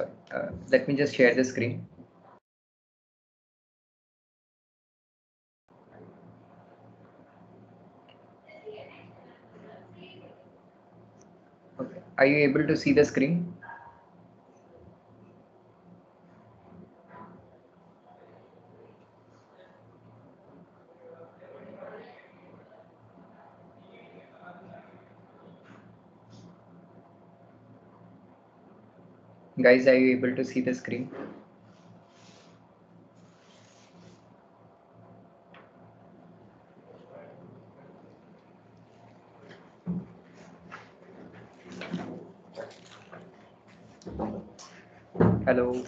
sorry. Let me just share the screen. Okay. Are you able to see the screen? Guys, are you able to see the screen? Hello.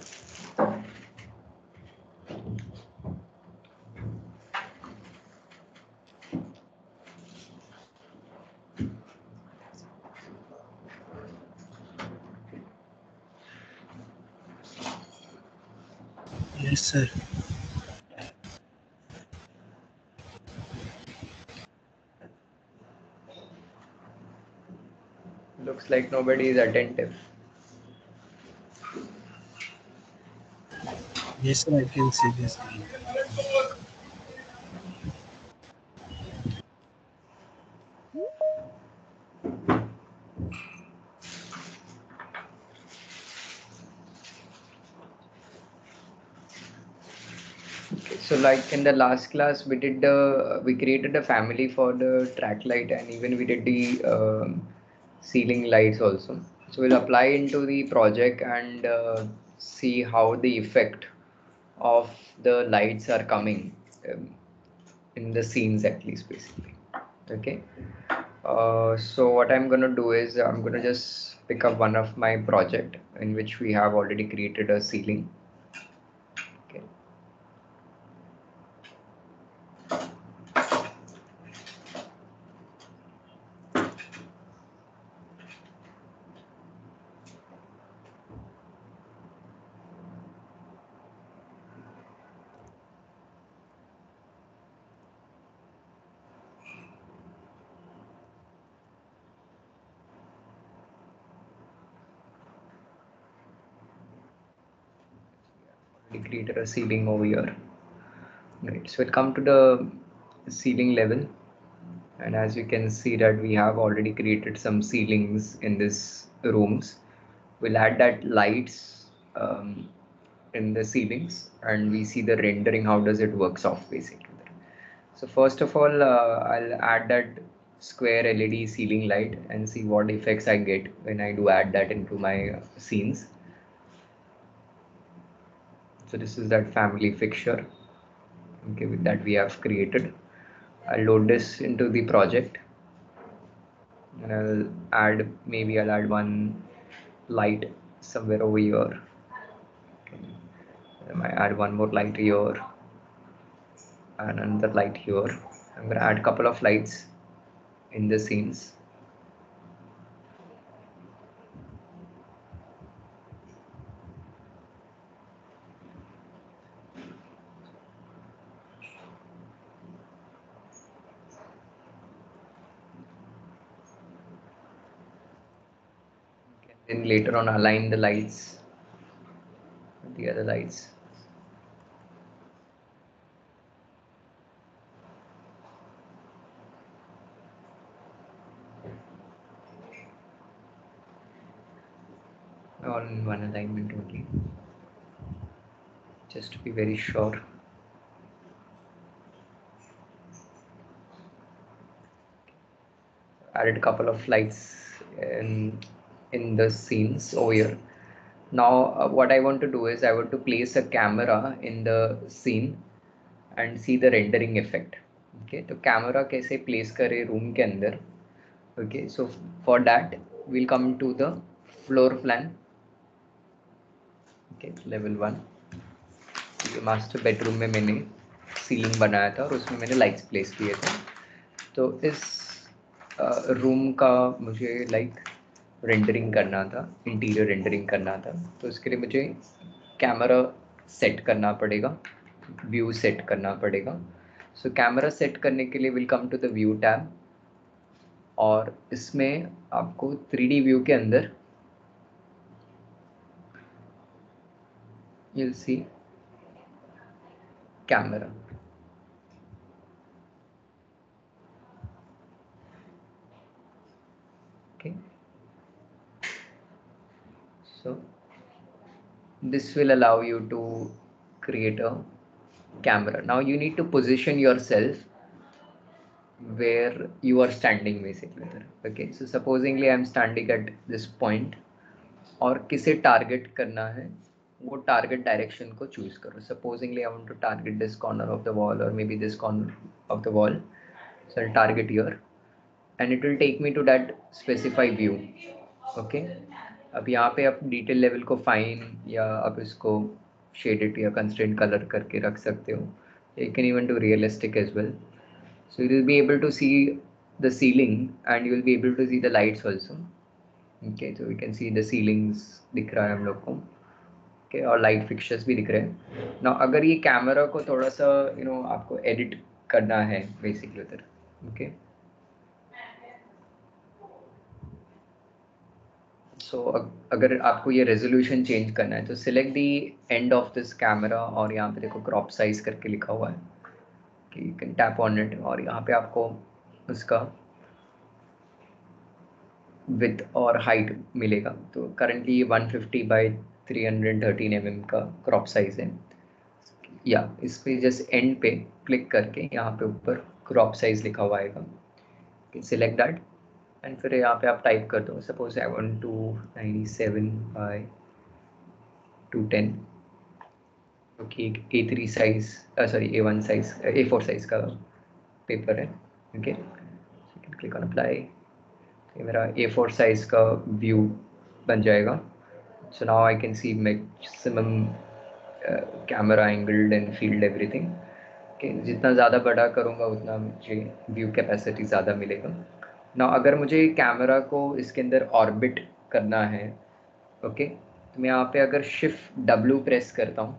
Yes, sir. Looks like nobody is attentive. Yes, sir. I can see this. Okay, so like in the last class, we created a family for the track light, and even we did the ceiling lights also. So we'll apply into the project and see how the effect of the lights are coming in the scenes, at least, basically. Okay. So what I'm gonna do is I'm gonna just pick up one of my project in which we have already created a ceiling. Okay. We created a ceiling over here. Right. So we'll come to the ceiling level, and as you can see that we have already created some ceilings in this rooms. We'll add that lights in the ceilings, and we see the rendering. How does it works off basically? So first of all, I'll add that square LED ceiling light and see what effects I get when I do add that into my scenes. So this is that family fixture, okay, that we have created. I'll load this into the project, and I'll add one light somewhere over here. Okay. I might add one more light here and another light here. I'm gonna add a couple of lights in the scenes. Then later on align the lights with the other lights. All in one alignment only, just to be very sure. Added a couple of lights in the scenes over here. Now what I want to do is I want to place a camera in the scene and see the rendering effect. Okay, तो camera कैसे place करे room के अंदर. Okay, so for that we'll come to the floor plan. Okay, level 1. ये master bedroom में मैंने ceiling बनाया था और उसमें मैंने लाइट्स प्लेस किए थे. तो इस रूम का मुझे लाइक रेंडरिंग करना था, इंटीरियर रेंडरिंग करना था. तो इसके लिए मुझे कैमरा सेट करना पड़ेगा, व्यू सेट करना पड़ेगा. सो कैमरा सेट करने के लिए will come to the view tab, और इसमें आपको 3D व्यू के अंदर you'll see camera. Okay, so this will allow you to create a camera. Now you need to position yourself where you are standing basically. Okay, so supposingly I'm standing at this point, और किसे target करना है वो target direction को choose करो. Supposingly I want to target this corner of the wall और maybe this corner of the wall, so I'll target here and it will take me to that specified view. Okay, अब यहाँ पे आप detail level को fine या आप इसको shaded या कंस्ट्रेंट कलर करके रख सकते हो. You can even do realistic as well. So you will be able to see the ceiling and you will be able to see the lights also. Okay, so we can see the ceilings दिख रहा है हम लोग को. Okay, और light fixtures भी दिख रहे हैं. Now अगर ये कैमरा को थोड़ा सा आपको एडिट करना है बेसिकली उधर. Okay, so अगर आपको ये रेजोल्यूशन चेंज करना है तो select the end of this camera और यहाँ पे देखो क्रॉप साइज करके लिखा हुआ है कि you can tap on it और यहाँ पे आपको उसका विथ और हाइट मिलेगा. तो करंटली ये 150 बाई 313 mm का क्रॉप साइज है. या इस पे जस्ट एंड पे क्लिक करके यहाँ पे ऊपर क्रॉप साइज लिखा हुआ आएगा. सिलेक्ट दैट एंड फिर यहाँ पे आप टाइप कर दो. सपोज आई वांट 297 बाई 210, क्योंकि A3 size sorry A1 size A4 size का पेपर है. Okay, click on apply. ये मेरा A4 साइज का व्यू बन जाएगा. So now I can see maximum camera angled and field everything. Okay, जितना ज़्यादा बड़ा करूँगा उतना मुझे व्यू कैपेसिटी ज़्यादा मिलेगा. ना अगर मुझे कैमरा को इसके अंदर ऑर्बिट करना है, ओके, तो मैं यहाँ पे अगर शिफ्ट W प्रेस करता हूँ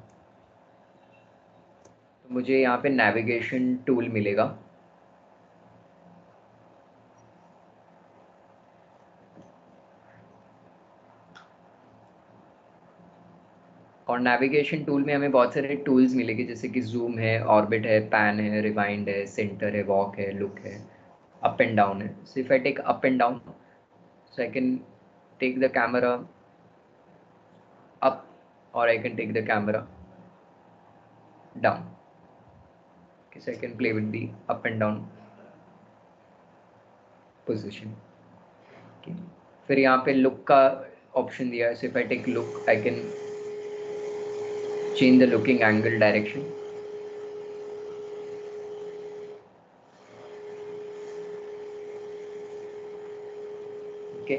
तो मुझे यहाँ पे नेविगेशन टूल मिलेगा. और नेविगेशन टूल में हमें बहुत सारे टूल्स मिलेंगे जैसे कि जूम है, ऑर्बिट है, पैन है, रिवाइंड है, सेंटर है, वॉक है, लुक है, अप एंड डाउन है. So if I take up and down, so I can take the camera up or I can take the camera down. Okay, so I can play with the up and down position. Okay, फिर यहाँ पे look का option दिया है. So if I take look, I can change the looking angle direction. Okay,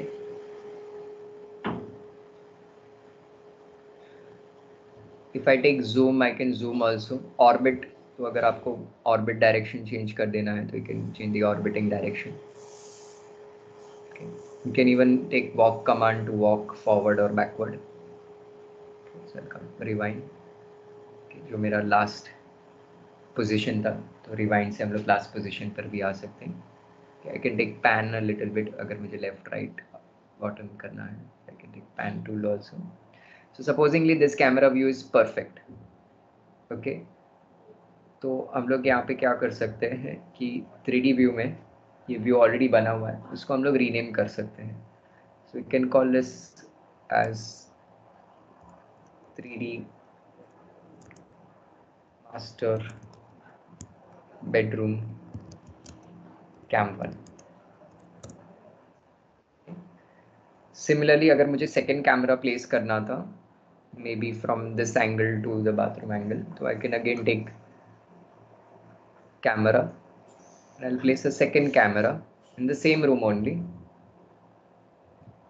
if I take zoom, I can zoom also. Orbit, तो अगर आपको orbit direction change कर देना है तो you can change the orbiting direction. Okay, you can even take walk command to walk forward or backward. Okay, so I'll come rewind. Okay, जो मेरा last position था तो रिवाइंड से हम लोग लास्ट पोजीशन पर भी आ सकते हैं. I can take pan a little bit अगर मुझे लेफ्ट राइट बॉटम करना है. I can take pan tool also. So supposingly this camera view is perfect. Okay, तो हम लोग यहाँ पे क्या कर सकते हैं कि 3D व्यू में ये व्यू ऑलरेडी बना हुआ है, उसको हम लोग रीनेम कर सकते हैं. So we can call this as 3D master bedroom cam 1. Similarly अगर मुझे सेकेंड कैमरा प्लेस करना था maybe from this angle to the bathroom angle, तो I can again take camera and I'll place a second camera in the same room only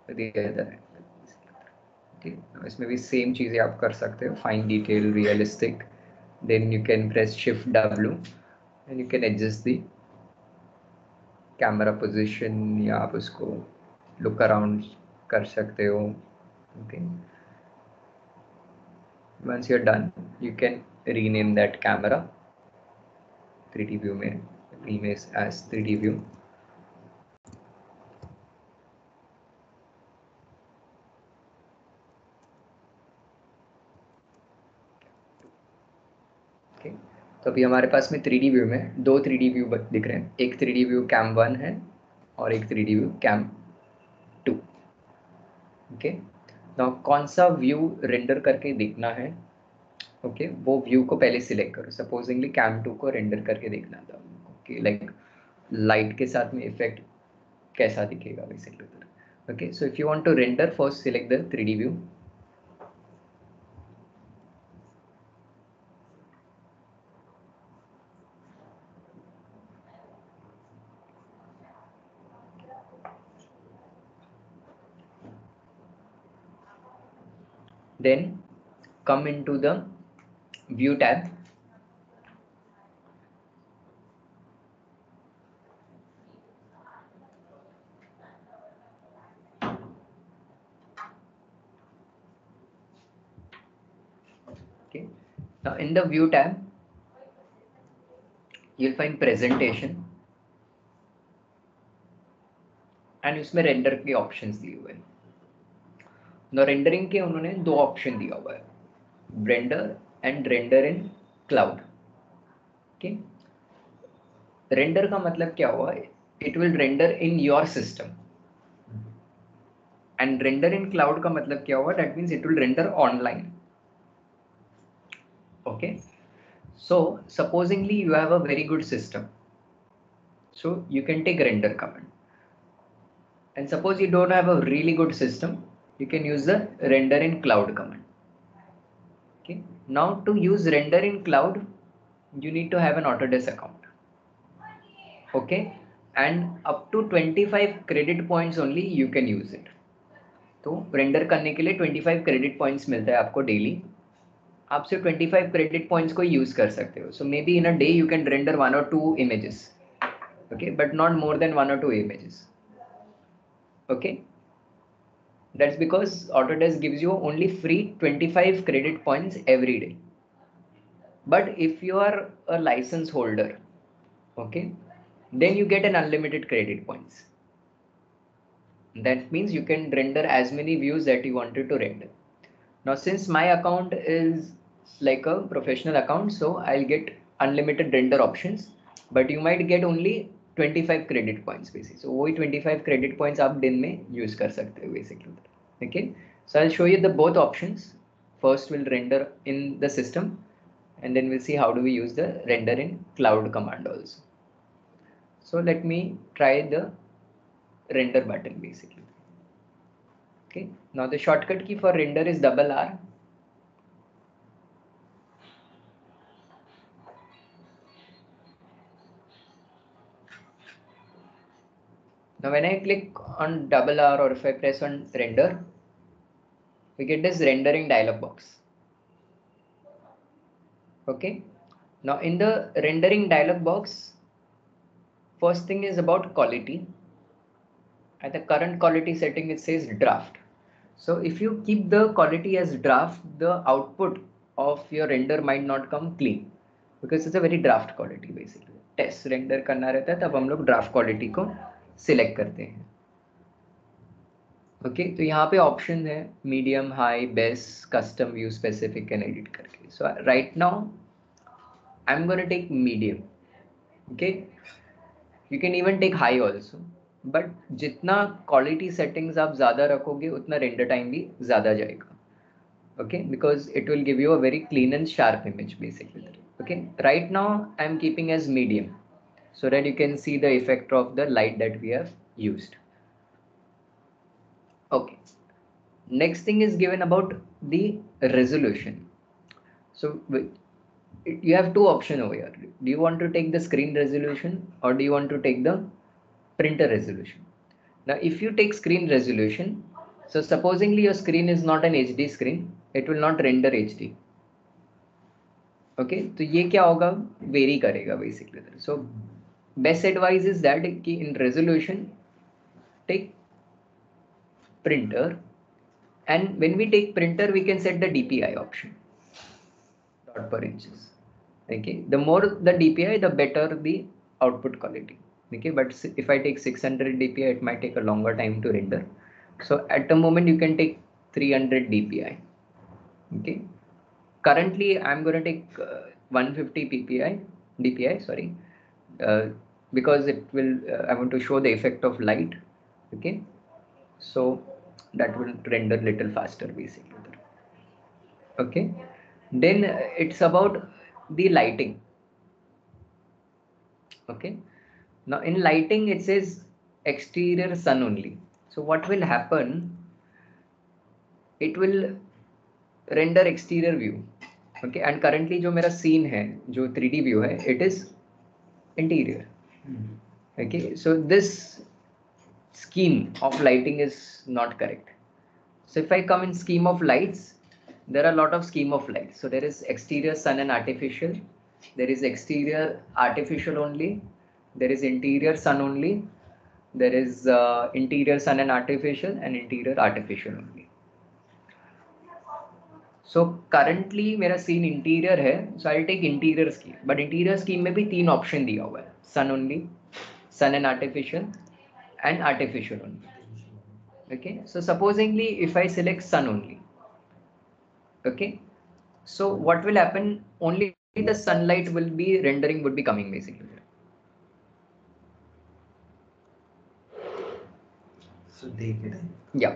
with the other angle. Okay, इसमें भी same चीज़ें आप कर सकते हो. Fine detail, realistic, then you can press shift W and you can adjust the camera position या आप उसको look around कर सकते हो. Okay, once you're done you can rename that camera 3D view में image as 3D view. Okay, तो अभी हमारे पास में 3D व्यू में दो 3D व्यू दिख रहे हैं, एक 3D व्यू कैम 1 है और एक 3D व्यू कैम 2। ओके, तो कौन सा व्यू रेंडर करके देखना है, ओके, वो व्यू को पहले सिलेक्ट करो। सपोजिंगली कैम 2 को रेंडर करके देखना था, ओके, लाइक लाइट के साथ में इफेक्ट कैसा दिखेगा basically. Okay, so if you want to render, first select the 3D view. Then come into the view tab. Okay, now in the view tab you'll find presentation and उसमें render के options दिए हुए हैं। now rendering के उन्होंने दो option दिया हुआ है, render and render in cloud। okay, render का मतलब क्या हुआ, it will render in your system, and render in cloud का मतलब क्या हुआ, that means it will render online। okay, so supposingly you have a very good system, so you can take render command, and suppose you don't have a really good system, you can use the render in cloud command। okay, now to use render in cloud you need to have an Autodesk account, okay, and up to 25 credit points only you can use it। तो render करने के लिए 25 credit points मिलता है आपको daily, आप सिर्फ 25 credit points को यूज कर सकते हो। So maybe in a day you can render 1 or 2 images, okay, but not more than 1 or 2 images। okay, that's because Autodesk gives you only free 25 credit points every day, but if you are a license holder, okay, then you get an unlimited credit points। that means you can render as many views that you wanted to render। now since my account is like a professional account, so I'll get unlimited render options, but you might get only 25 credit points basically। so वही 25 credit points आप दिन में use कर सकते हो basically। okay, so I'll show you the both options। first we'll render in the system and then we'll see how do we use the render in cloud command also। so let me try the render button basically। okay, now the shortcut key for render is double R। now when I click on double R or if I press on render, we get this rendering dialog box। okay, now in the rendering dialog box, first thing is about quality। at the current quality setting it says draft, so if you keep the quality as draft, the output of your render might not come clean because it's a very draft quality basically। test render करना रहता है तब हम लोग draft quality को select करते हैं। Okay, तो यहाँ पे ऑप्शन है medium, high, best, custom, view specific and edit करके। So right now I am gonna take medium. Okay, you can even take high also, but जितना क्वालिटी सेटिंग्स आप ज़्यादा रखोगे उतना रेंडर टाइम भी ज़्यादा जाएगा। Okay, because it will give you a very clean and sharp image basically. Okay, right now I am keeping as medium so that you can see the effect of the light that we have used। okay, next thing is given about the resolution। so you have two options over here, do you want to take the screen resolution or do you want to take the printer resolution? now if you take screen resolution, so supposingly your screen is not an HD screen, it will not render HD। okay, तो ये क्या होगा, very करेगा basically. so best advice is that कि in resolution take printer, and when we take printer we can set the DPI option, dot per inches। okay, the more the DPI the better the output quality। okay, but if I take 600 DPI it might take a longer time to render, so at the moment you can take 300 DPI। okay, currently I'm going to take 150 ppi dpi, sorry, because it will I want to show the effect of light. Okay, so that will render little faster basically. Okay, then it's about the lighting. Okay, now in lighting it says exterior sun only. So what will happen, it will render exterior view. Okay, and currently जो मेरा scene है, जो 3D view है, it is interior. Okay, so this scheme of lighting is not correct. So if I come in scheme of lights, there are a lot of scheme of lights. So there is exterior sun and artificial. There is exterior artificial only. There is interior sun only. There is interior sun and interior artificial only. So currently मेरा scene interior है, so I'll take interior scheme. But interior scheme में भी 3 option दिया हुआ है, sun only, sun and artificial only. Okay, so supposingly if I select sun only, okay, so what will happen, only the sunlight will be rendering, would be coming basically. So day के time. Yeah.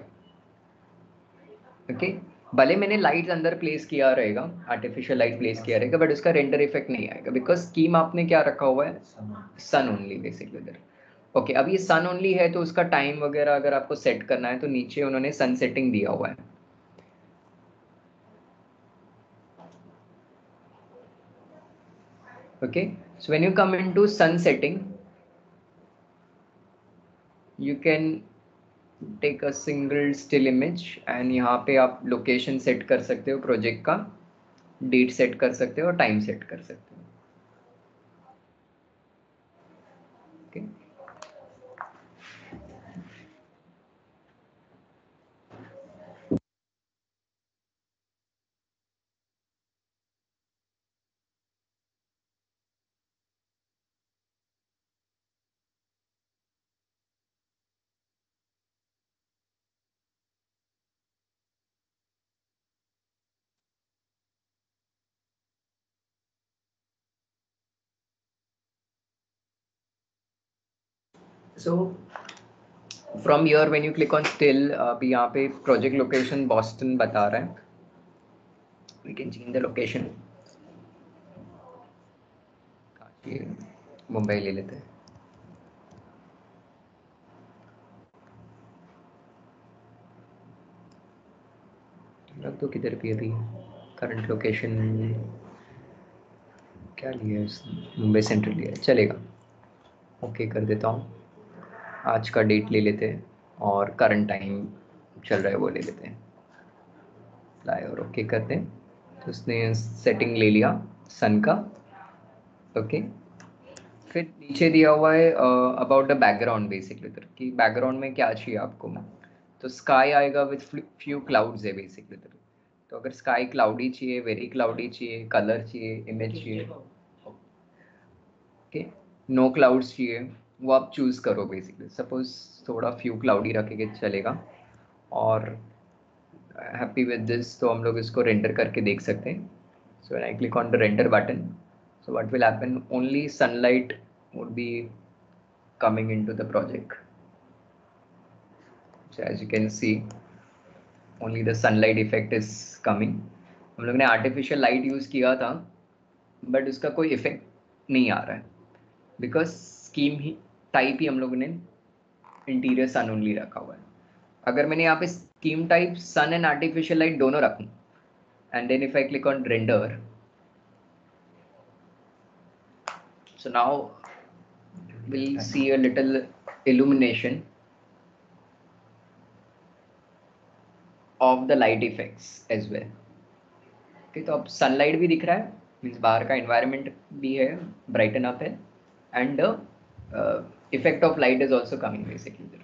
Okay, भले मैंने lights अंदर place किया रहेगा, artificial light place किया रहेगा, but उसका render effect नहीं आएगा, बिकॉज स्कीम आपने क्या रखा हुआ है, सन ओनली बेसिकली उधर. ओके, अब ये सन ओनली है तो उसका टाइम वगैरह अगर आपको सेट करना है तो नीचे उन्होंने सन सेटिंग दिया हुआ है. Okay, so when you come into sun setting, you can take a single still image and यहाँ पे आप लोकेशन सेट कर सकते हो, प्रोजेक्ट का डेट सेट कर सकते हो और टाइम सेट कर सकते हो. Okay, so from here when you click on still, अभी यहाँ पे प्रोजेक्ट लोकेशन बॉस्टन बता रहा है. We can change the location. Mumbai ले लेते हैं. रख दो किधर भी, अभी करंट लोकेशन क्या लिया है इसने, मुंबई सेंट्रल लिया है, चलेगा. ओके कर देता हूँ. आज का डेट ले लेते हैं और करंट टाइम चल रहा है वो ले लेते हैं. लाए और ओके करते हैं. तो उसने सेटिंग ले लिया सन का. ओके, फिर नीचे दिया हुआ है अबाउट द बैकग्राउंड बेसिकली, कि बैकग्राउंड में क्या चाहिए आपको. तो स्काई आएगा विथ फ्यू क्लाउड्स है बेसिकली. तो अगर स्काई क्लाउडी चाहिए, वेरी क्लाउडी चाहिए, कलर चाहिए, इमेज चाहिए, ओके, नो क्लाउड्स चाहिए, वो आप चूज करो बेसिकली. सपोज थोड़ा फ्यू क्लाउडी रखेंगे चलेगा. और हैप्पी विद दिस, तो हम लोग इसको रेंडर करके देख सकते हैं. So when I click on the render button, so what will happen, only sunlight would be coming into the project. So as you can see, only the sunlight effect is coming. हम लोग ने artificial light use किया था, but उसका कोई effect नहीं आ रहा है, बिकॉज स्कीम ही टाइप ही हम लोगों ने इंटीरियर सन ओनली रखा हुआ है. अगर मैंने यहाँ पे scheme type sun and artificial light दोनों रखूं, and then if I click on render, so now we'll see a little illumination of the light effects as well. Okay, तो अब सनलाइट भी दिख रहा है, मीन्स बाहर का एनवायरनमेंट भी है, ब्राइटन अप है, and effect of light is also coming basically.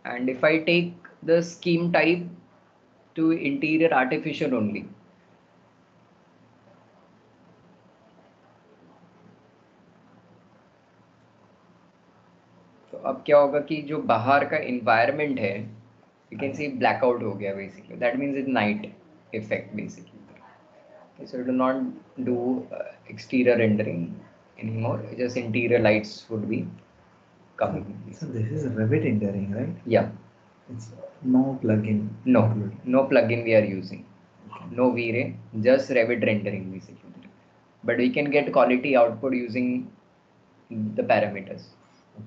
And if I take the scheme type to interior artificial only, तो अब क्या होगा कि जो बाहर का environment है you can see blackout हो गया basically. That means it's night effect basically. Okay, so it will not do exterior rendering anymore. Just interior lights would be coming. So this is Revit rendering, right? Yeah. It's no plugin. No, included. no plugin we are using. No V-Ray, just Revit rendering basically. But we can get quality output using the parameters.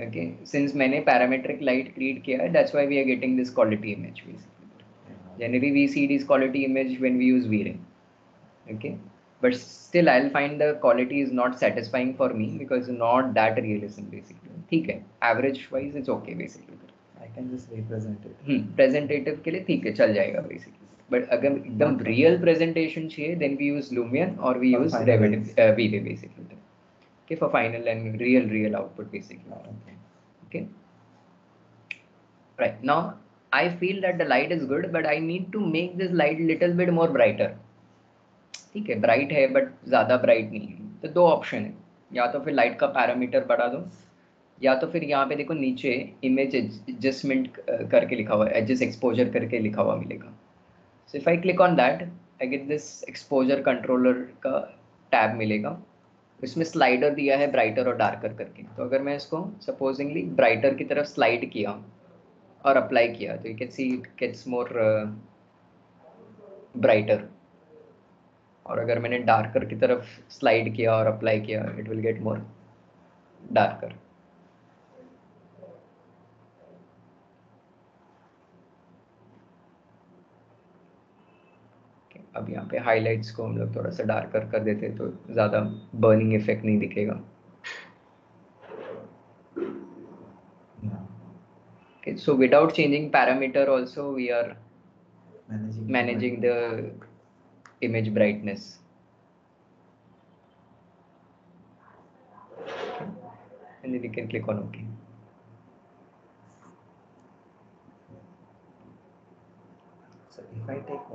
Okay, since मैंने parametric light create किया है, that's why we are getting this quality image basically. Generally we see this quality image when we use V-Ray. Okay, but still I'll find the quality is not satisfying for me because not that realism basically. ठीक है, average wise it's okay basically. I can just represent it. Presentative के लिए ठीक है, चल जाएगा basically. But अगर एकदम real presentation चाहिए, then we use Lumion or we use Revit V-Ray basically. Okay, for final and real output basically. Okay. Right now, I feel that the light is good, but I need to make this light little bit more brighter. ठीक है, bright है but ज़्यादा bright नहीं है, तो दो option है, या तो फिर लाइट का पैरामीटर बढ़ा दो, या तो फिर यहाँ पे देखो नीचे इमेज एडजस्टमेंट करके लिखा हुआ है, एडजस्ट एक्सपोजर करके लिखा हुआ मिलेगा. सो if I click on that, I get this exposure controller का टैब मिलेगा. इसमें स्लाइडर दिया है ब्राइटर और डार्कर करके. तो अगर मैं इसको सपोजिंगली ब्राइटर की तरफ स्लाइड किया और अप्लाई किया, तो you can see it gets more brighter. और अगर मैंने डार्कर की तरफ स्लाइड किया और अप्लाई किया, it will get more darker. अब यहाँ पे हाइलाइट्स को हम लोग थोड़ा सा डार्कर कर देते तो ज़्यादा बर्निंग इफेक्ट नहीं दिखेगा. Okay, so without changing parameter also we are managing the image brightness. Okay. And then you can click on OK. So if I take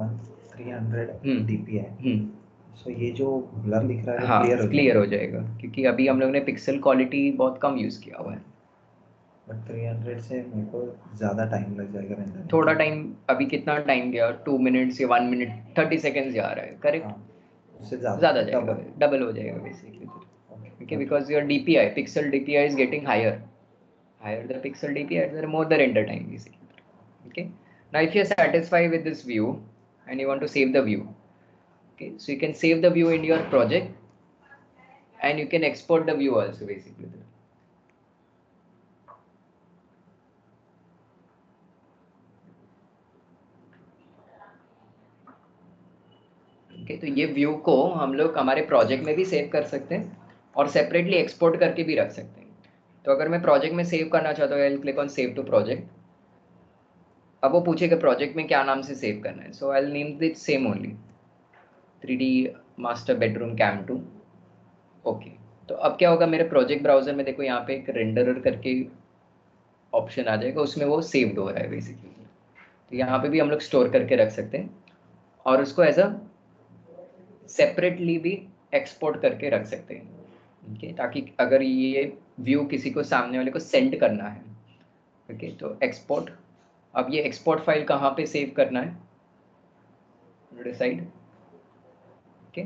300 dpi, so ये जो blur लिख रहा है हाँ, क्लियर हो जाएगा, क्योंकि अभी हम लोग ने पिक्सल क्वालिटी बहुत कम यूज किया हुआ है. बट 300 से मेरे को ज़्यादा टाइम लग जाएगा रेंडर. थोड़ा टाइम, अभी कितना टाइम गया, 2 मिनट्स या 1 मिनट 30 सेकेंड्स जा रहा है, करेक्ट. उससे ज़्यादा जाएगा, डबल हो जाएगा basically. Okay, because your DPI, pixel DPI is getting higher. Higher the pixel DPI, the more the render time basically. Okay. Now, if you're satisfied with this view and you want to save the view, okay, so you can save the view in your project and you can export the view also basically. Okay, तो ये view को हम लोग हमारे project में भी save कर सकते हैं और सेपरेटली एक्सपोर्ट करके भी रख सकते हैं. तो अगर मैं प्रोजेक्ट में सेव करना चाहता हूँ, I will click on save to project. अब वो पूछेगा प्रोजेक्ट में क्या नाम से सेव करना है. So I will name this same only 3D master bedroom cam 2. Okay, तो अब क्या होगा, मेरे प्रोजेक्ट ब्राउजर में देखो यहाँ पे एक रेंडरर करके ऑप्शन आ जाएगा, उसमें वो सेव्ड हो रहा है बेसिकली. तो यहाँ पे भी हम लोग स्टोर करके रख सकते हैं और उसको एज अ सेपरेटली भी एक्सपोर्ट करके रख सकते हैं. ओके, ताकि अगर ये व्यू किसी को सामने वाले को सेंड करना है, ओके, तो एक्सपोर्ट. अब ये एक्सपोर्ट फाइल कहाँ पे सेव करना है, डिसाइड. ओके,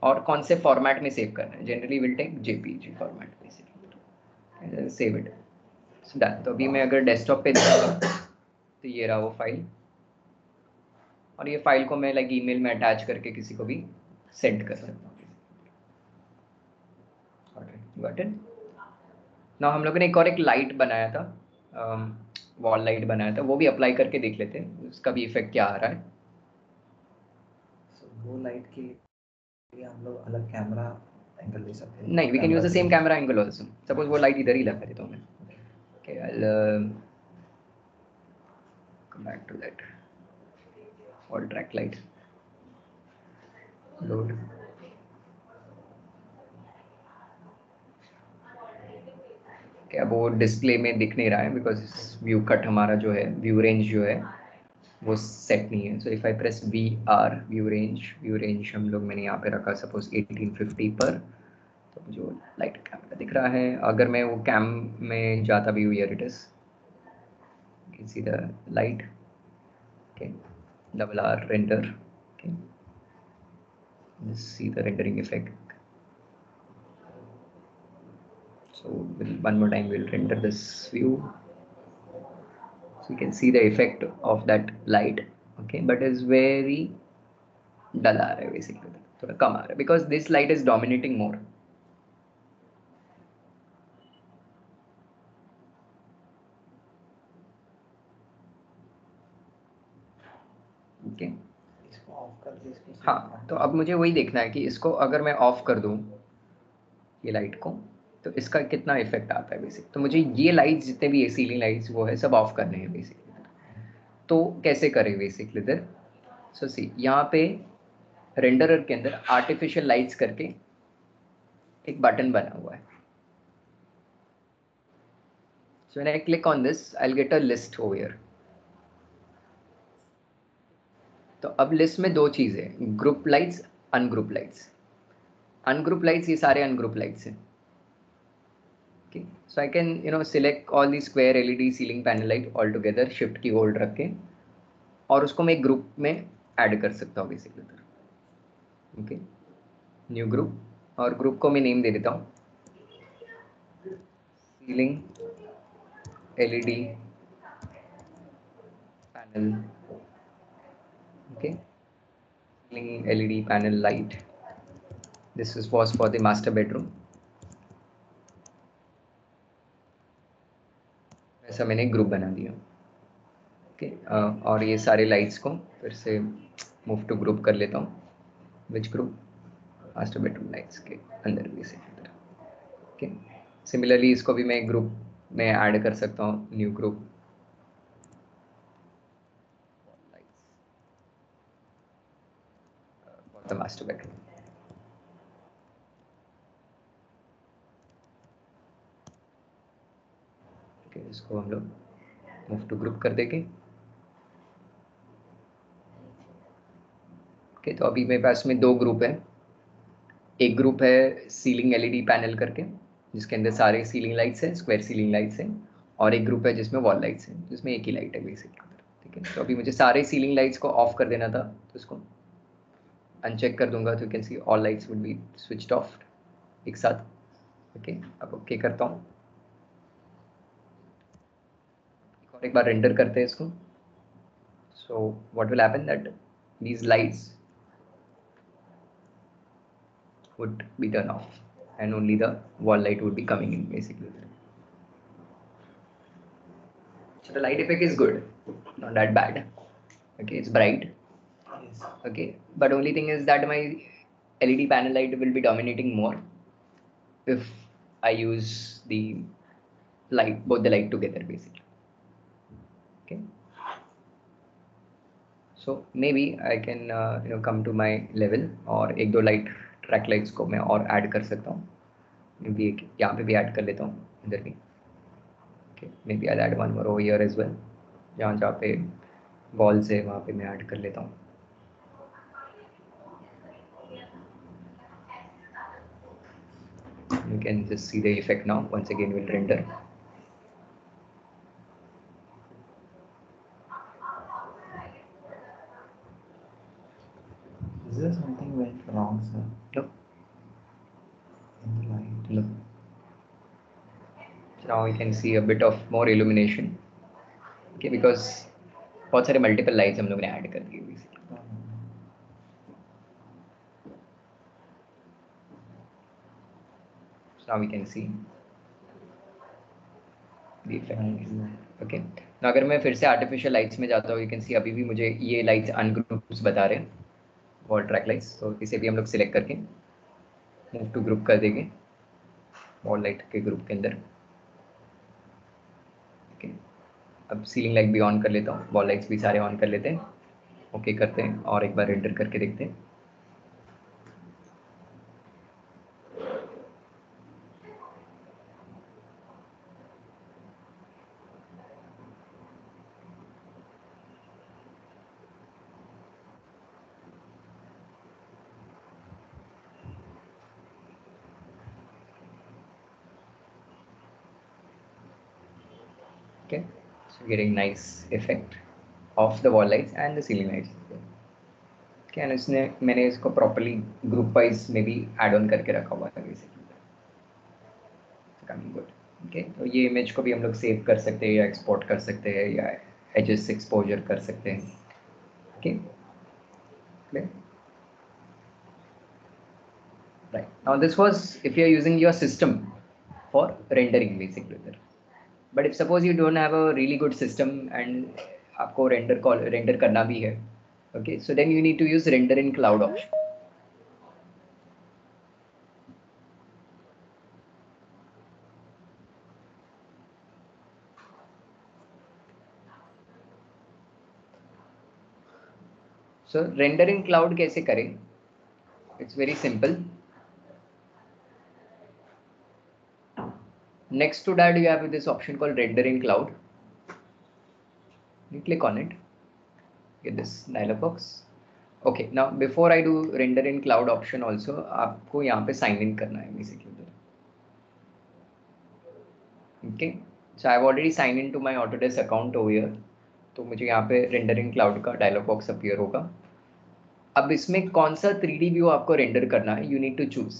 और कौन से फॉर्मेट में सेव करना है. Generally will take JPG format basically. Save it. So done. तो अभी मैं अगर डेस्कटॉप पे देखूंगा तो ये रहा वो फाइल, और ये फाइल को मैं लाइक ईमेल में अटैच करके किसी को भी सेंड कर सकता हूँ. Got it. नाउ हम लोगों ने एक लाइट बनाया था, वॉल लाइट बनाया था, वो भी अप्लाई करके देख लेते हैं उसका भी इफेक्ट क्या आ रहा है. वो लाइट के लिए हम लोग अलग कैमरा एंगल ले सकते हैं. नहीं, we can use the same camera angle also. Suppose वो लाइट इधर ही लगा देता हूं मैं. Okay, I will come back to that wall track light. Load. अब वो डिस्प्ले में दिख नहीं रहा है बिकॉज व्यू कट हमारा जो है, व्यू रेंज जो है वो सेट नहीं है. So if I press VR view range हम लोग मैंने यहाँ पे रखा सपोज 1850 पर. तो जो लाइट कैमरा दिख रहा है, अगर मैं वो कैम में जाता भी हूँ, here it is, you can see the light. Okay, double R render. Okay, let's see the rendering effect. So one more time we'll render this view. So you can see the effect of that light. Okay, but it's very dull आ रहा है basically, थोड़ा कम आ रहा है because this light is dominating more. Okay. इसको of कर दे, इसको हाँ, तो अब मुझे वही देखना है कि इसको अगर मैं ऑफ कर दूं ये लाइट को तो इसका कितना इफेक्ट आता है बेसिक। तो मुझे ये लाइट्स जितने भी ये सीलिंग लाइट्स वो है सब ऑफ करने हैं बेसिकली। तो कैसे करें बेसिकली इधर? सो सी यहाँ पे रेंडरर के अंदर आर्टिफिशियल लाइट्स करके एक बटन बना हुआ है। So when I click on this I will get a list over here. तो अब लिस्ट में दो चीजें, group lights, ungroup lights. Ungroup lights ये सारे अनग्रुप लाइट्स हैं। Okay, so I can select all the square LED ceiling panel light all together, shift की hold रख के, और उसको मैं एक ग्रुप में ऐड कर सकता हूँ बेसिकली। ओके, न्यू ग्रुप, और ग्रुप को मैं नेम दे देता हूँ ceiling LED panel. Okay, ceiling LED panel light, this is was for the master bedroom. ऐसा मैंने ग्रुप बना दिया। ओके, और ये सारे लाइट्स को फिर से मूव टू ग्रुप कर लेता हूँ। Which group? Master bedroom lights के अंदर बेसिकली। ओके, सिमिलरली इसको भी मैं एक ग्रुप में ऐड कर सकता हूँ, new group for the master bedroom. Okay, इसको हम लोग मूव टू ग्रुप कर देंगे। ओके, तो अभी मेरे पास में दो ग्रुप है। एक ग्रुप है सीलिंग LED पैनल करके, जिसके अंदर सारे सीलिंग लाइट्स हैं, स्क्वायर सीलिंग लाइट्स हैं, और एक ग्रुप है जिसमें वॉल लाइट्स हैं, जिसमें एक ही लाइट है बेसिकली। ठीक है, तो अभी मुझे सारे सीलिंग लाइट्स को ऑफ कर देना था, तो इसको अनचेक कर दूंगा, तो you can see all lights would be switched off एक साथ। ओके, अब ओके करता हूँ, और एक बार रेंडर करते हैं इसको। So what will happen that these lights would be turned off and only the wall light would be coming in basically. So the light effect is good, not that bad. Okay, it's bright. Yes. Okay, but only thing is that my LED panel light will be dominating more if I use the light, both the light together basically. Okay, so maybe I can come to my level, और एक दो light track lights को मैं और add कर सकता हूँ। May be एक यहाँ पे भी ऐड कर लेता हूँ, इधर भी। Okay, maybe I'll add one more over here as well, जहाँ जहाँ पे वॉल्स है वहाँ पे मैं ऐड कर लेता हूँ। You can just see the effect now. Once again we'll render. Is there something went wrong, sir? No, In the light? no. So now we can see a bit of more illumination. Okay, because बहुत सारे multiple lights हम लोग ने add कर दिए basically. No, no, no. So now we can see the effect. Nice. Okay. Now अगर मैं फिर से artificial lights में जाता हूँ, you can see अभी भी मुझे ये lights ungroups बता रहे हैं, wall track lights। तो इसे भी हम लोग select करके move to group कर देंगे wall light के group के अंदर। Okay. अब सीलिंग लाइट भी ऑन कर लेता हूँ, वॉल लाइट्स भी सारे ऑन कर लेते हैं। ओके करते हैं और एक बार रेंडर करके देखते हैं। Okay, so getting nice effect. of the wall lights and the ceiling lights. Okay, and मैंने इसको properly group wise में भी add on करके रखा हुआ है basically. Coming good. Okay, तो ये image को भी हम लोग save कर सकते हैं या export कर सकते हैं या edges exposure कर सकते हैं. Okay, clear? Right. Now this was if you are using your system for rendering basically there. But if suppose you don't have a really good system and आपको render करना भी है, okay, so then you need to use render in cloud option. So render in cloud कैसे करें? It's very simple. Next to that you have this option called render in cloud. You click on it. Get this dialog box. Okay, now before I do render in cloud option also, आपको यहाँ पे sign in करना है basically. Okay, so I've already signed into my Autodesk account over here. तो मुझे यहाँ पे render in cloud का dialog box appear होगा. अब इसमें कौन सा 3D व्यू आपको रेंडर करना है, you need to choose.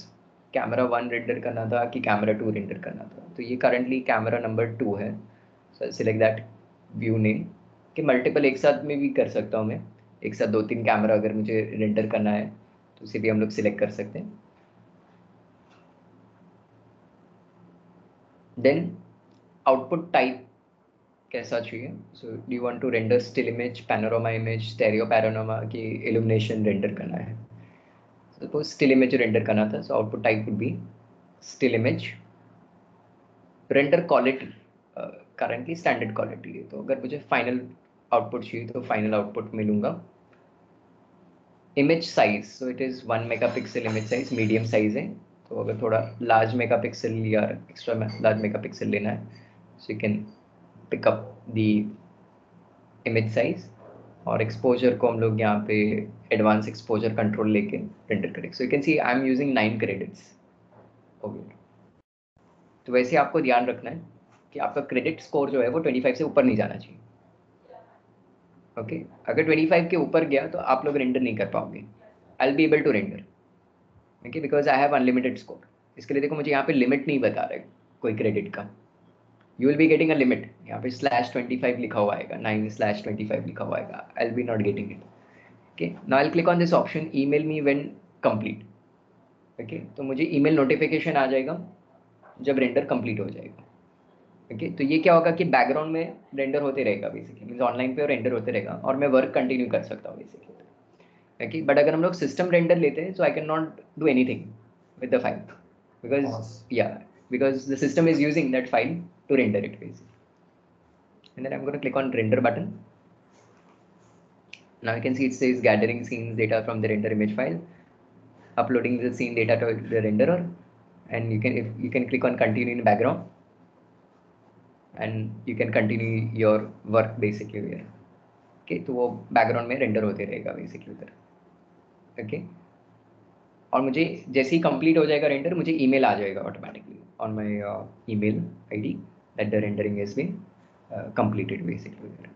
Camera 1 render करना था कि कैमरा 2 रेंडर करना था. तो ये करंटली कैमरा नंबर 2 है. सो सिलेक्ट दैट व्यू नेम. कि मल्टीपल एक साथ में भी कर सकता हूँ मैं, एक साथ 2-3 कैमरा अगर मुझे रेंडर करना है तो उसे भी हम लोग सिलेक्ट कर सकते हैं. देन आउटपुट टाइप कैसा चाहिए. So do you want to render still image, panorama image, stereo panorama की इल्यूमिनेशन रेंडर करना है. सपोज स्टिल इमेज रेंडर करना था, so output type would be still image. Render quality currently standard quality है, तो अगर मुझे फाइनल आउटपुट चाहिए तो फाइनल आउटपुट मिलूंगा. Image size, so it is 1 megapixel image size, medium size है. तो अगर थोड़ा लार्ज मेगापिक्सल या एक्स्ट्रा लार्ज मेगापिक्सल लेना है, so you can pick up the image size. और एक्सपोजर को हम लोग यहाँ पे एडवांस एक्सपोजर कंट्रोल लेके रेंडर करेंगे. So you can see I am using 9 credits. तो वैसे आपको ध्यान रखना है कि आपका क्रेडिट स्कोर जो है वो 25 से ऊपर नहीं जाना चाहिए. ओके, अगर 25 के ऊपर गया तो आप लोग रेंडर नहीं कर पाओगे. I will be able to render, okay, because I have unlimited score. इसके लिए देखो मुझे यहाँ पे लिमिट नहीं बता रहे कोई क्रेडिट का. You will be getting a limit. यहाँ पे /25 लिखा हुआ आएगा, 9/25 लिखा हुआ आएगा. आई will B not getting it. Okay, now I will click on this option, email me when complete. Okay, तो मुझे ईमेल नोटिफिकेशन आ जाएगा जब रेंडर कंप्लीट हो जाएगा. ओके, तो ये क्या होगा कि बैकग्राउंड में रेंडर होते रहेगा बेसिकली, मींस ऑनलाइन पे रेंडर होते रहेगा और मैं वर्क कंटिन्यू कर सकता हूँ बेसिकली. ओके, बट अगर हम लोग सिस्टम रेंडर लेते हैं so I can not do anything with the file because the system is using that file to render it basically. And then I'm going to click on render button. Now you can see it says gathering scenes data from the render image file, uploading the scene data to the renderer, and you can click on continue in background, and you can continue your work basically here. Okay, तो वो background में render होते रहेगा basically उधर. Okay, और मुझे जैसे ही complete हो जाएगा रेंडर, मुझे ईमेल आ जाएगा automatically on my email ID that the rendering has been completed basically there.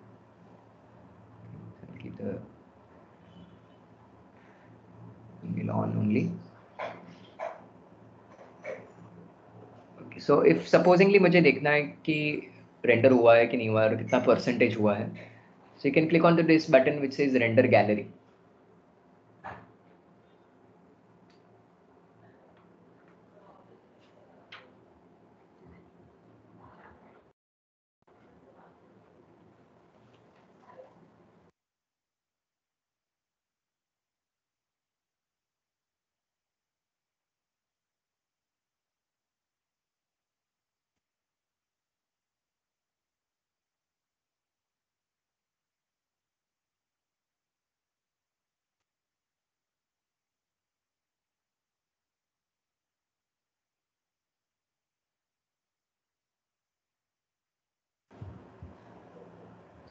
I'll keep the email on only. Okay, so if supposingly मुझे देखना है कि रेंडर हुआ है कि नहीं हुआ है और कितना परसेंटेज हुआ है, so you can click on this button which says render gallery.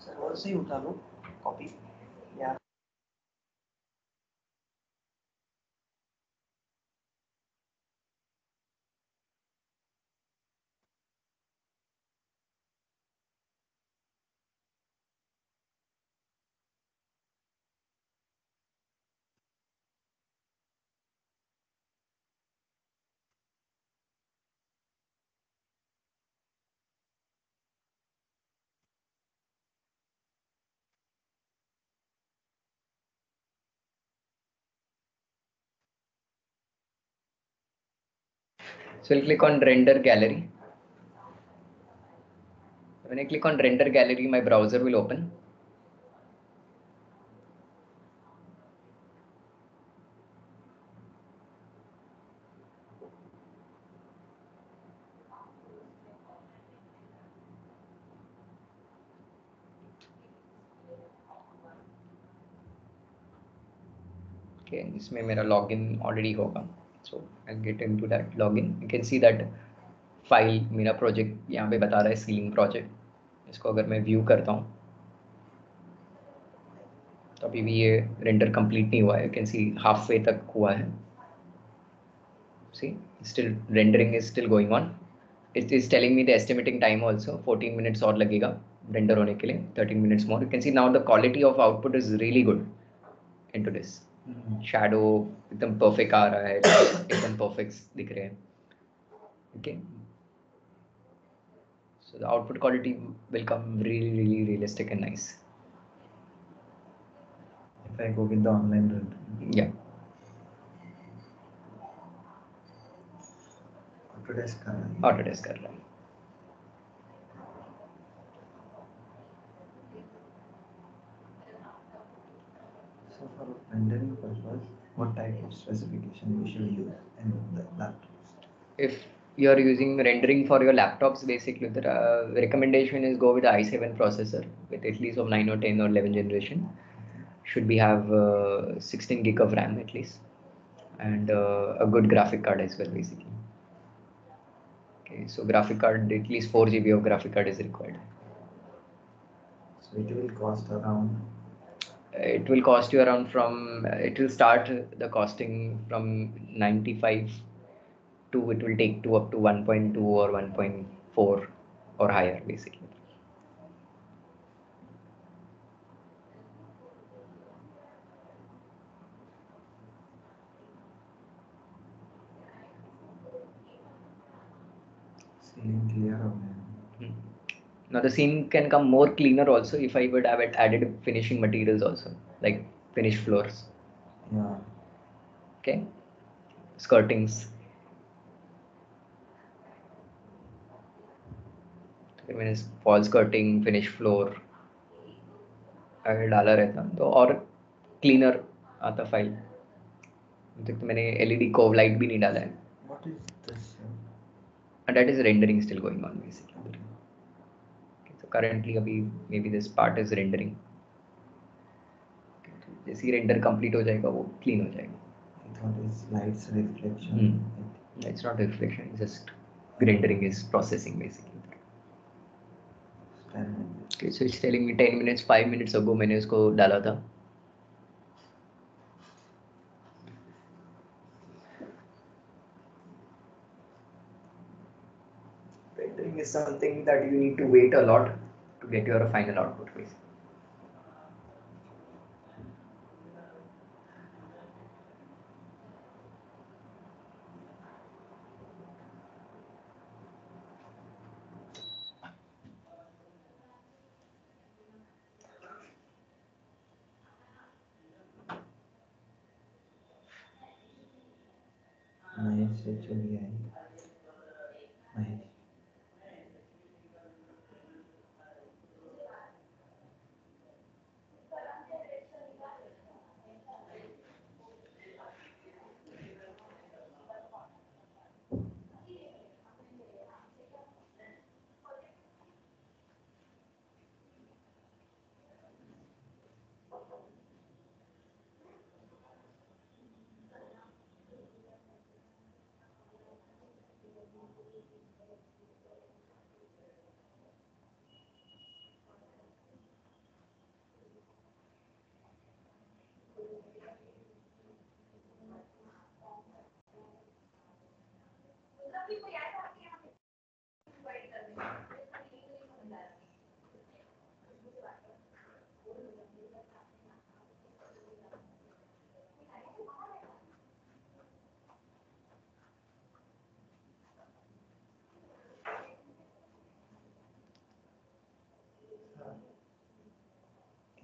Server से ही उठा लो कॉपी या So I'll click on render gallery. When I click on render gallery, my browser will open. Okay, इसमें मेरा login already होगा, so I'll get into that login. You can see that file मेरा project यहाँ पे बता रहा है ceiling project. इसको अगर मैं view करता हूँ तो अभी भी ये render complete नहीं हुआ है. You can see halfway तक हुआ है. See, still rendering is still going on. It is telling me the estimating time also 14 minutes और लगेगा render होने के लिए, 13 minutes more. You can see now the quality of output is really good into this. Shadow एकदम perfect आ रहा है, एकदम perfect दिख रहे हैं. Okay, so the output quality will come really realistic and nice. If I go with the online rendering. Yeah. Autodesk कर रहा है. Autodesk कर रहा है. So for rendering purpose, what type of specification we should use in the laptops? If you are using rendering for your laptops, basically the recommendation is go with the i7 processor with at least of 9 or 10 or 11 generation. Should be have 16 gig of RAM at least, and a good graphic card as well, basically. Okay, so graphic card, at least 4 GB of graphic card is required. So it will cost around. It will cost you around it will start the costing from 95 to it will take to up to 1.2 or 1.4 or higher, basically. Scene clear हो गया. Now the scene can come more cleaner also if I would have added finishing materials also, like finished floors. Yeah. Okay, skirtings. When it's fall skirting, finished floor अगर डाला रहता तो और cleaner आता file. तो मैंने LED कोव लाइट भी नहीं डाला है. What is this? And that is rendering still going on, basically. Okay, so currently अभी maybe this part is rendering. जैसे ही रेंडर कंप्लीट हो जाएगा वो क्लीन हो जाएगा. I thought it's lights reflection. It's not reflection, it's just rendering is processing, basically. Okay, so it's telling me 10 minutes, 5 minutes ago मैंने उसको डाला था. Rendering is something that you need to wait a lot to get your final output, basically. Mahesh से चली आई. Mahesh.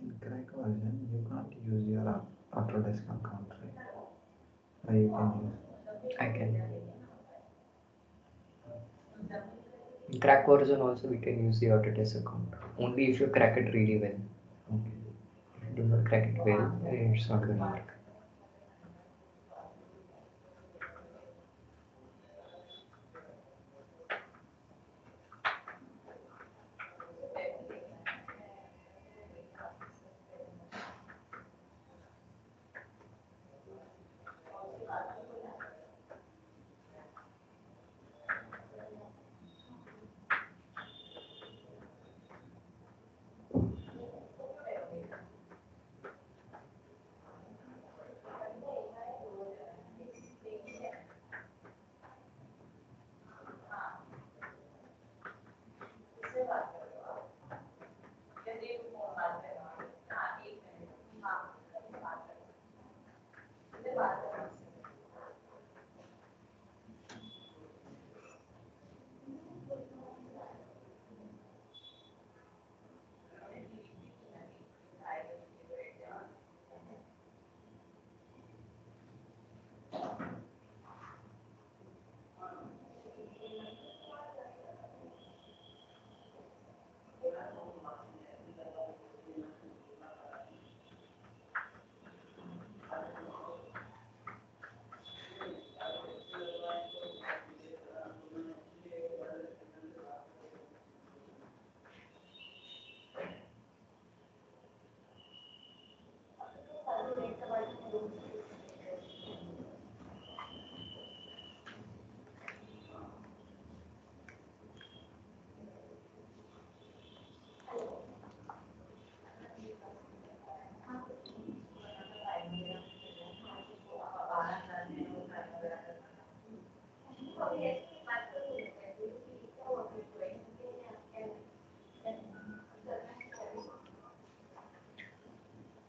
In crack version, you can't use your Autodesk account, right? Or you can use. I can. In crack version also we can use the Autodesk account. Only if you crack it really well. Okay. If you do not crack it well, it's not gonna work.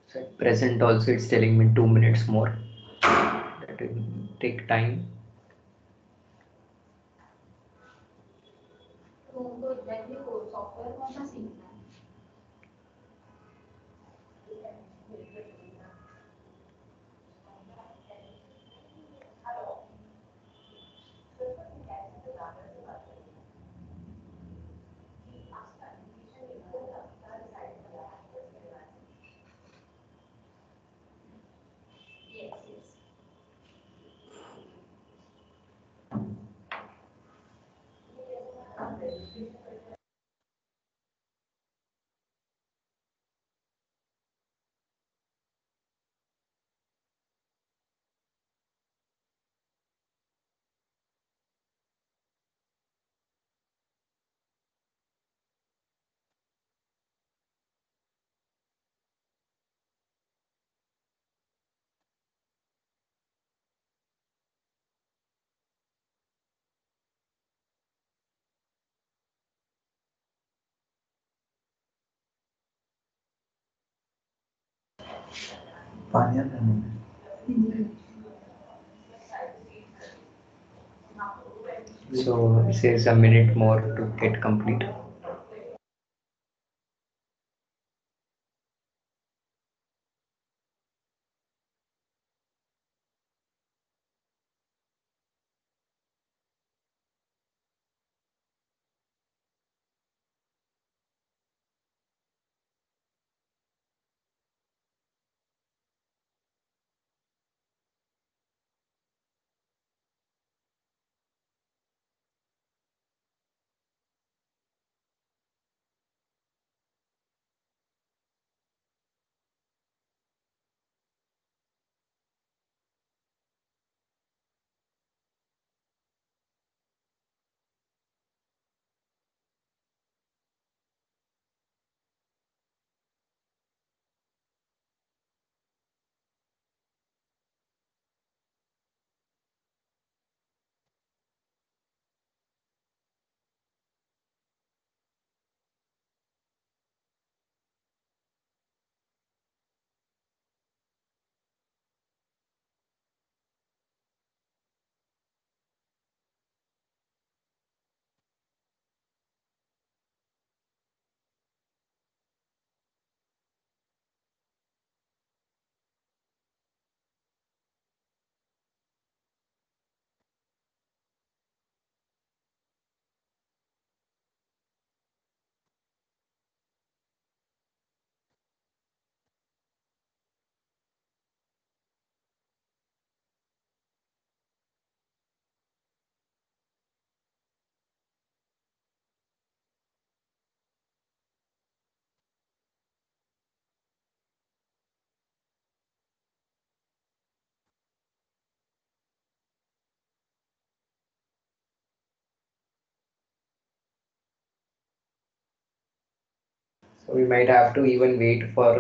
So at present also it's telling me 2 minutes more. That will take time. Panya running. So it says a minute more to get complete. we might have to even wait for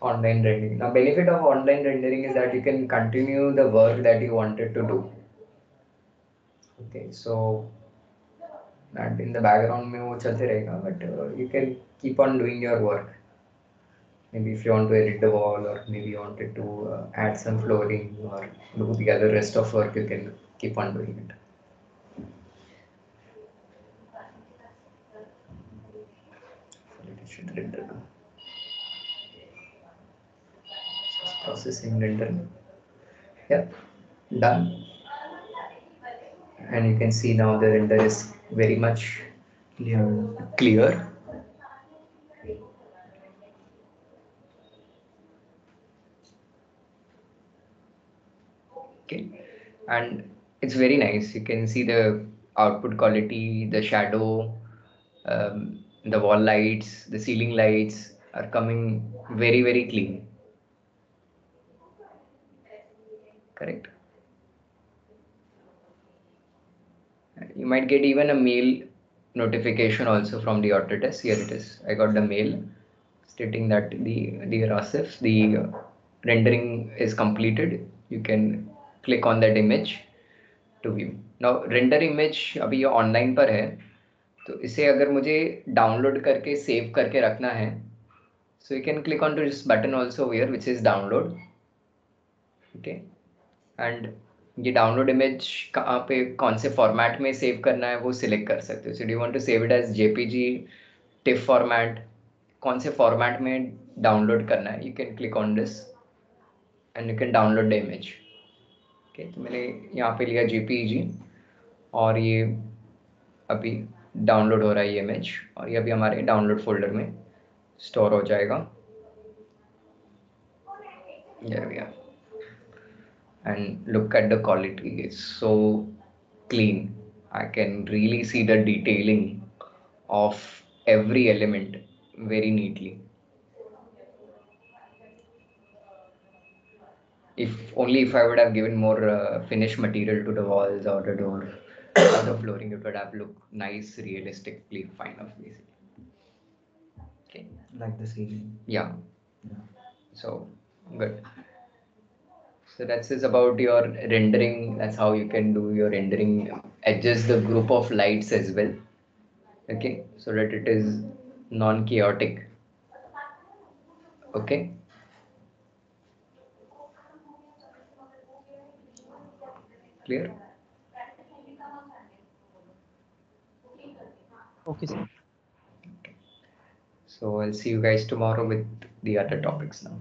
online rendering. Now, benefit of online rendering is that you can continue the work that you wanted to do. Okay, so that in the background में वो चलते रहेगा, but you can keep on doing your work. Maybe if you want to edit the wall, or maybe you wanted to add some flooring, or do the other rest of work, you can keep on doing it. It should render now. Just processing render. Yeah, done. And you can see now the render is very much clear. Okay, and it's very nice. You can see the output quality, the shadow, the wall lights, the ceiling lights are coming very, very clean. Correct. You might get even a mail notification also from the Autodesk. Here it is. I got the mail stating that the dear Asif, the rendering is completed. You can click on that image to view. Now render image अभी ये online पर है, तो इसे अगर मुझे download करके save करके रखना है, so you can click on to this button also here, which is download. Okay, and ये डाउनलोड इमेज कहाँ पे कौन से फॉर्मेट में सेव करना है वो सिलेक्ट कर सकते हो. So do want to save it as JPG, TIFF format, कौन से फॉर्मेट में डाउनलोड करना है, you can click on this and you can download the image. Okay, तो मैंने यहाँ पे लिया जेपीजी और ये अभी डाउनलोड हो रहा है ये इमेज, और ये अभी हमारे डाउनलोड फोल्डर में स्टोर हो जाएगा. There we are. And look at the quality, it's so clean. I can really see the detailing of every element very neatly. If I would have given more finished material to the walls or the door or the flooring, it would have looked nice, realistically fine of basically. Okay, Like the ceiling. yeah. So good. So that's is about your rendering. That's how you can do your rendering. Adjust the group of lights as well. Okay, so that it is non-chaotic. Okay. Clear? Okay, sir. So I'll see you guys tomorrow with the other topics now.